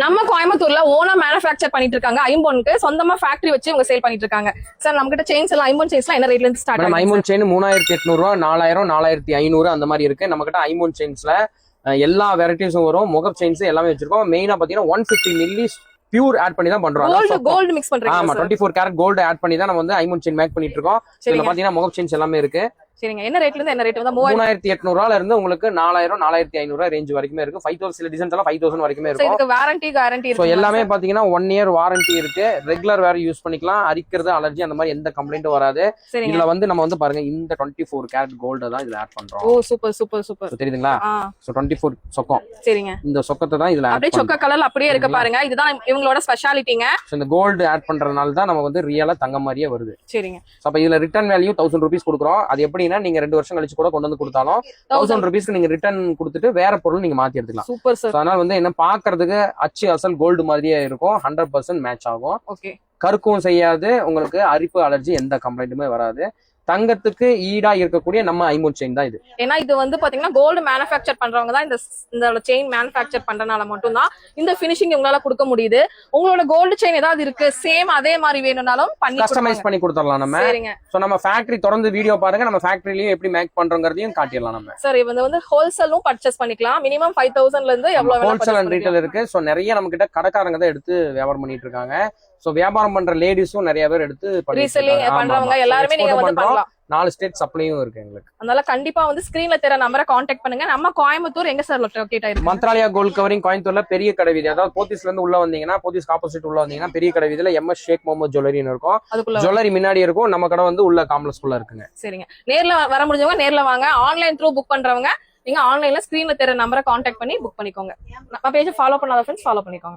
நம்ம கோயம்புத்தூர்ல ஓனா மேனுஃபேக்சர் பண்ணிட்டு இருக்காங்க. ஐம்பொனுக்கு சொந்தமா ஃபேக்டரி வச்சு இவங்க சேல் பண்ணிட்டு இருக்காங்க. சார் நம்ம கிட்ட செயின்ஸ் எல்லாம் ஐம்பொன் செயின்ஸ் எல்லாம் என்ன ரேட்ல இருந்து ஸ்டார்ட் ஆகுது? ஐம்பொன் செயின் 3800 ரூபா, 4000, 4500 அந்த மாதிரி இருக்கு. நம்ம கிட்ட ஐம்பொன் செயின்ஸ்ல எல்லா வெரைட்டிஸும் வரும். முகப் செயின்ஸ் எல்லாமே வச்சிருக்கோம். மெயினா பாத்தீங்கன்னா 150 மில்லி பியூர் ஆட் பண்ணி தான் பண்றோம். கோல்ட் மிக்ஸ் பண்றீங்க? ஆமா, 24 கேரட் கோல்ட் ஆட் பண்ணி தான் நம்ம வந்து ஐம்பொன் செயின் மேக் பண்ணிட்டு இருக்கோம். இதுல பாத்தீங்கன்னா முகப் செயின்ஸ் எல்லாமே இருக்கு. சரிங்க. என்ன ரேட்ல இருந்து என்ன ரேட் வந்து? 3800 ரூபாயில இருந்து உங்களுக்கு 4000, 4500 ரேஞ்ச் வரைக்குமே இருக்கு. 5000 சில டிசைன்ஸ் எல்லாம் 5000 வரைக்குமே இருக்கும். இதுக்கு வாரண்டி கேரண்டி இருக்கு. எல்லாமே பாத்தீங்கன்னா 1 இயர் வாரண்டி இருக்கு. ரெகுலர் வேற யூஸ் பண்ணிக்கலாம். அரிக்கிறது, அலர்ஜி அந்த மாதிரி எந்த கம்ப்ளைண்ட்டும் வராது. இதுல வந்து நம்ம வந்து பாருங்க, இந்த 24 கேரட் கோல்ட தான் இதுல ஆட் பண்றோம். ஓ சூப்பர் சூப்பர் சூப்பர். தெரியுதுங்களா? சோ 24 சொக்கம். சரிங்க. இந்த சொக்கத்தை தான் இதுல அப்படியே சொக்க கலர்ல அப்படியே இருக்கு பாருங்க. இதுதான் இவங்களோட ஸ்பெஷாலிட்டிங்க. சோ இந்த கோல்ட் ஆட் பண்றதுனால தான் நம்ம வந்து ரியலா தங்க மாதிரியே வருது. சரிங்க. அப்ப இதுல ரிட்டர்ன் வேல்யூ 1000 ரூபீஸ் கொடுக்குறோம். அது எப்படின்னா, நீங்க 2 வருஷம் கூட கொண்டு வந்து கொடுத்தாலும் 1000 ரூபீஸ்க்கு நீங்க ரிட்டர்ன் கொடுத்துட்டு வேற பொருள் நீங்க மாத்தி எடுத்துக்கலாம். Super sir. அதனால வந்து என்ன பாக்குறதுக்கு அச்சு அசல் கோல்டு மாதிரியே இருக்கும். 100% மேட்ச் ஆகும். ஓகே. கருக்கும் செய்யாது. உங்களுக்கு அரிப்பு, அலர்ஜி எந்த கம்ப்ளைண்ட்டுமே வராது. தங்கத்துக்கு ஈடா இருக்கக்கூடிய நம்ம ஐம்பொன் செயின் தான் இது. ஏன்னா இது வந்து பாத்தீங்கன்னா கோல்டு மேனுஃபேக்சர் பண்றவங்க தான் இந்த செயின் மேனுஃபேக்சர் பண்றதுனால மட்டும் தான் இந்த ஃபினிஷிங் உங்களால கொடுக்க முடியுது. உங்களோட கோல்டு செயின் ஏதாவது இருக்கு சேம் அதே மாதிரி வேணும்னாலும் பண்ணி கஸ்டமைஸ் பண்ணி கொடுத்துடலாம் நம்ம. சோ நம்ம ஃபேக்டரி திறந்து வீடியோ பாருங்க. நம்ம ஃபேக்டரிலயே எப்படி மேக் பண்றோங்கிறதையும் காட்டிடலாம் நம்ம. சார் இது வந்து ஹோல்சேலும் பர்ச்சேஸ் பண்ணிக்கலாம். மினிமம் 5000ல இருந்து எவ்வளவு ஹோல்சேல் அண்ட் ரீட்டைல் இருக்கு. சோ நிறைய நம்ம கிட்ட கடைக்காரங்க தான் எடுத்து வியாபாரம் பண்ணிட்டு இருக்காங்க. சோ வியாபாரம் பண்ற லேடிஸும் நிறைய பேர் எடுத்து பண்றவங்க எல்லாருமே நீங்க வந்து பண்ணலாம். 4 ஸ்டேட் சப்ளையும் இருக்கு எங்களுக்கு. அதனால கண்டிப்பா வந்து ஸ்கிரீன்ல தெரிய நம்பரை கான்டாக்ட் பண்ணுங்க. நம்ம கோயம்புத்தூர் எங்க சார் லொகேட் ஆயிருக்கு? மந்த்ராலயா கோல்ட் கவரிங் கோயம்புத்தூர்ல பெரிய கடை வீதி, அதாவது போத்தீஸ்ல இருந்து உள்ள வந்தீங்கன்னா, போத்தீஸ் ஆப்போசிட் உள்ள வந்தீங்கன்னா பெரிய கடை வீதியில MS ஷேக் முகமது ஜுவல்லரின்னு இருக்கும். ஜுவல்லரி முன்னாடி இருக்கும். நம்ம கடை வந்து உள்ள காம்ப்ளெக்ஸ் குள்ள இருக்குங்க. சரிங்க. நேர்ல வர முடிஞ்சவங்க நேர்ல வாங்க. ஆன்லைன் த்ரூ புக் பண்றவங்க நீங்க ஆன்லைன்ல ஸ்கிரீன்ல தெரிய நம்பரை கான்டாக்ட் பண்ணி புக் பண்ணிக்கோங்க. நம்ம பேஜ் ஃபாலோ பண்ணாத ஃப்ரெண்ட்ஸ் ஃபாலோ பண்ணிக்கோங்க.